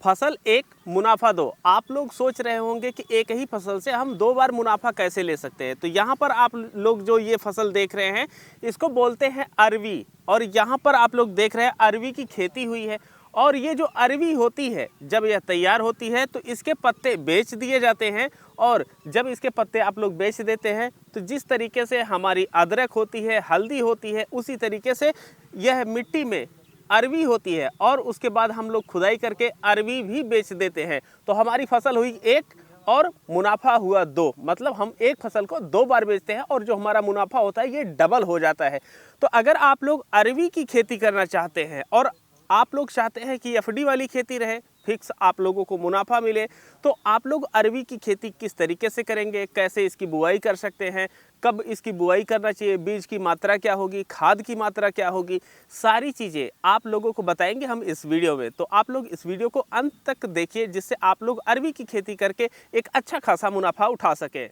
फसल एक मुनाफा दो। आप लोग सोच रहे होंगे कि एक ही फसल से हम 2 बार मुनाफा कैसे ले सकते हैं। तो यहाँ पर आप लोग जो ये फसल देख रहे हैं इसको बोलते हैं अरवी। और यहाँ पर आप लोग देख रहे हैं अरवी की खेती हुई है। और ये जो अरवी होती है जब यह तैयार होती है तो इसके पत्ते बेच दिए जाते हैं। और जब इसके पत्ते आप लोग बेच देते हैं तो जिस तरीके से हमारी अदरक होती है, हल्दी होती है, उसी तरीके से यह मिट्टी में अरवी होती है। और उसके बाद हम लोग खुदाई करके अरवी भी बेच देते हैं। तो हमारी फसल हुई एक और मुनाफा हुआ 2। मतलब हम एक फसल को 2 बार बेचते हैं और जो हमारा मुनाफा होता है ये डबल हो जाता है। तो अगर आप लोग अरवी की खेती करना चाहते हैं और आप लोग चाहते हैं कि एफडी वाली खेती रहे, फिक्स आप लोगों को मुनाफा मिले, तो आप लोग अरवी की खेती किस तरीके से करेंगे, कैसे इसकी बुआई कर सकते हैं, कब इसकी बुआई करना चाहिए, बीज की मात्रा क्या होगी, खाद की मात्रा क्या होगी, सारी चीज़ें आप लोगों को बताएंगे हम इस वीडियो में। तो आप लोग इस वीडियो को अंत तक देखिए जिससे आप लोग अरवी की खेती करके एक अच्छा खासा मुनाफा उठा सकें।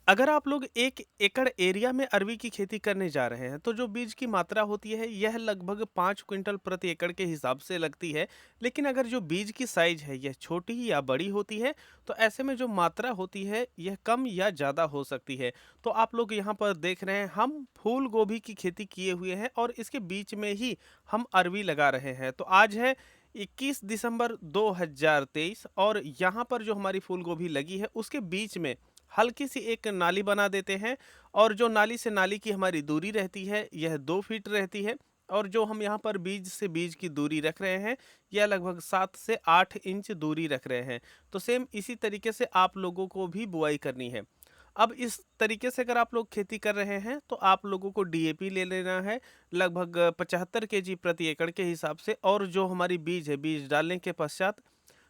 अगर आप लोग 1 एकड़ एरिया में अरवी की खेती करने जा रहे हैं तो जो बीज की मात्रा होती है यह लगभग 5 क्विंटल प्रति एकड़ के हिसाब से लगती है। लेकिन अगर जो बीज की साइज है यह छोटी या बड़ी होती है तो ऐसे में जो मात्रा होती है यह कम या ज़्यादा हो सकती है। तो आप लोग यहाँ पर देख रहे हैं हम फूल गोभी की खेती किए हुए हैं और इसके बीच में ही हम अरवी लगा रहे हैं। तो आज है 21 दिसंबर 2023 और यहाँ पर जो हमारी फूल गोभी लगी है उसके बीच में हल्की सी एक नाली बना देते हैं। और जो नाली से नाली की हमारी दूरी रहती है यह 2 फीट रहती है। और जो हम यहाँ पर बीज से बीज की दूरी रख रहे हैं यह लगभग 7 से 8 इंच दूरी रख रहे हैं। तो सेम इसी तरीके से आप लोगों को भी बुआई करनी है। अब इस तरीके से अगर आप लोग खेती कर रहे हैं तो आप लोगों को डीएपी ले लेना है लगभग 75 केजी प्रति एकड़ के हिसाब से। और जो हमारी बीज है, बीज डालने के पश्चात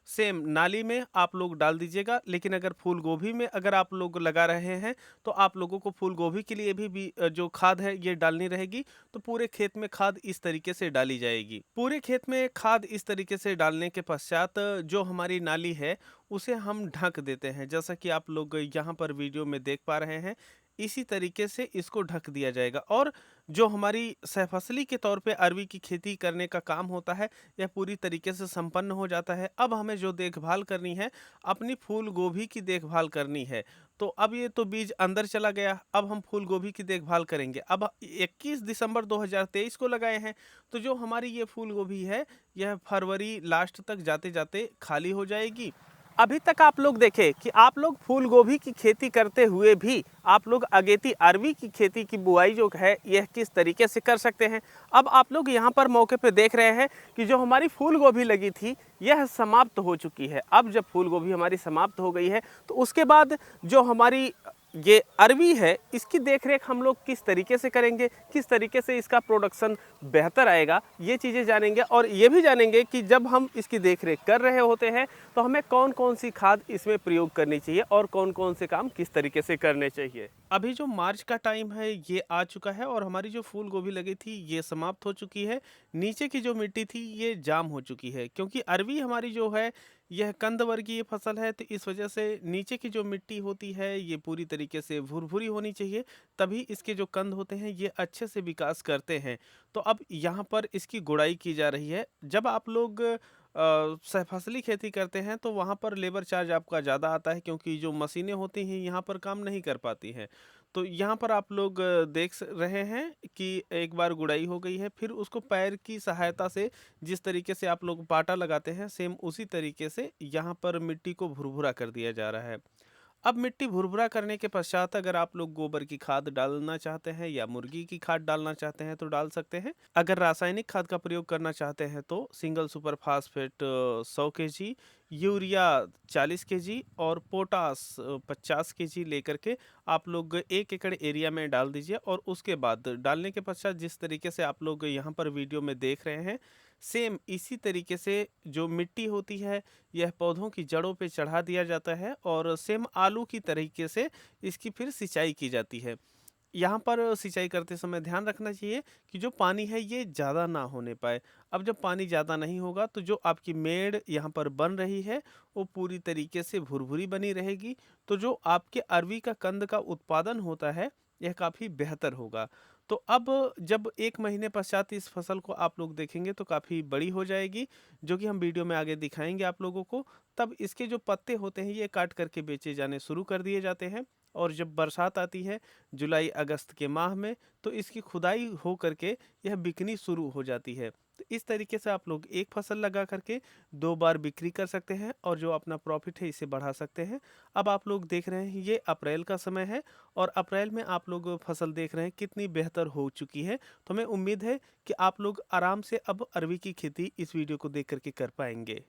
सेम नाली में आप लोग डाल दीजिएगा। लेकिन अगर फूल गोभी में अगर आप लोग लगा रहे हैं तो आप लोगों को फूल गोभी के लिए भी जो खाद है ये डालनी रहेगी। तो पूरे खेत में खाद इस तरीके से डाली जाएगी। पूरे खेत में खाद इस तरीके से डालने के पश्चात जो हमारी नाली है उसे हम ढक देते हैं। जैसा कि आप लोग यहाँ पर वीडियो में देख पा रहे हैं इसी तरीके से इसको ढक दिया जाएगा। और जो हमारी सहफसली के तौर पे अरवी की खेती करने का काम होता है यह पूरी तरीके से संपन्न हो जाता है। अब हमें जो देखभाल करनी है अपनी फूल गोभी की देखभाल करनी है। तो अब ये तो बीज अंदर चला गया, अब हम फूल गोभी की देखभाल करेंगे। अब 21 दिसंबर 2023 को लगाए हैं तो जो हमारी ये फूल गोभी है यह फरवरी लास्ट तक जाते जाते खाली हो जाएगी। अभी तक आप लोग देखें कि आप लोग फूल गोभी की खेती करते हुए भी आप लोग अगेती अरवी की खेती की बुआई जो है यह किस तरीके से कर सकते हैं। अब आप लोग यहाँ पर मौके पे देख रहे हैं कि जो हमारी फूल गोभी लगी थी यह समाप्त हो चुकी है। अब जब फूल गोभी हमारी समाप्त हो गई है तो उसके बाद जो हमारी ये अरवी है इसकी देखरेख हम लोग किस तरीके से करेंगे, किस तरीके से इसका प्रोडक्शन बेहतर आएगा, ये चीज़ें जानेंगे। और ये भी जानेंगे कि जब हम इसकी देखरेख कर रहे होते हैं तो हमें कौन कौन सी खाद इसमें प्रयोग करनी चाहिए और कौन कौन से काम किस तरीके से करने चाहिए। अभी जो मार्च का टाइम है ये आ चुका है और हमारी जो फूल गोभी लगी थी ये समाप्त हो चुकी है। नीचे की जो मिट्टी थी ये जाम हो चुकी है क्योंकि अरवी हमारी जो है यह कंद वर्गीय फसल है। तो इस वजह से नीचे की जो मिट्टी होती है ये पूरी तरीके से भुरभुरी होनी चाहिए, तभी इसके जो कंद होते हैं ये अच्छे से विकास करते हैं। तो अब यहाँ पर इसकी गुड़ाई की जा रही है। जब आप लोग सहफसली खेती करते हैं तो वहाँ पर लेबर चार्ज आपका ज़्यादा आता है क्योंकि जो मशीनें होती हैं यहाँ पर काम नहीं कर पाती हैं। तो यहाँ पर आप लोग रहे हैं कि एक बार गुड़ाई हो गई है, फिर उसको पैर की सहायता से जिस तरीके से आप लोग पाटा लगाते हैं सेम उसी तरीके से यहाँ पर मिट्टी को भुरभुरा कर दिया जा रहा है। अब मिट्टी भुरभुरा करने के पश्चात अगर आप लोग गोबर की खाद डालना चाहते हैं या मुर्गी की खाद डालना चाहते हैं तो डाल सकते हैं। अगर रासायनिक खाद का प्रयोग करना चाहते हैं तो single super phosphate 100 KG, urea 40 KG और पोटास 50 केजी लेकर के आप लोग 1 एकड़ एरिया में डाल दीजिए। और उसके बाद डालने के पश्चात जिस तरीके से आप लोग यहाँ पर वीडियो में देख रहे हैं सेम इसी तरीके से जो मिट्टी होती है यह पौधों की जड़ों पे चढ़ा दिया जाता है और सेम आलू की तरीके से इसकी फिर सिंचाई की जाती है। यहाँ पर सिंचाई करते समय ध्यान रखना चाहिए कि जो पानी है ये ज़्यादा ना होने पाए। अब जब पानी ज़्यादा नहीं होगा तो जो आपकी मेड़ यहाँ पर बन रही है वो पूरी तरीके से भुरभुरी बनी रहेगी। तो जो आपके अरवी का कंद का उत्पादन होता है यह काफ़ी बेहतर होगा। तो अब जब 1 महीने पश्चात इस फसल को आप लोग देखेंगे तो काफ़ी बड़ी हो जाएगी, जो कि हम वीडियो में आगे दिखाएँगे आप लोगों को। तब इसके जो पत्ते होते हैं ये काट कर के बेचे जाने शुरू कर दिए जाते हैं और जब बरसात आती है जुलाई अगस्त के माह में तो इसकी खुदाई हो करके यह बिकनी शुरू हो जाती है। तो इस तरीके से आप लोग एक फसल लगा करके 2 बार बिक्री कर सकते हैं और जो अपना प्रॉफिट है इसे बढ़ा सकते हैं। अब आप लोग देख रहे हैं ये अप्रैल का समय है और अप्रैल में आप लोग फसल देख रहे हैं कितनी बेहतर हो चुकी है। तो हमें उम्मीद है कि आप लोग आराम से अब अरवी की खेती इस वीडियो को देख कर के कर पाएँगे।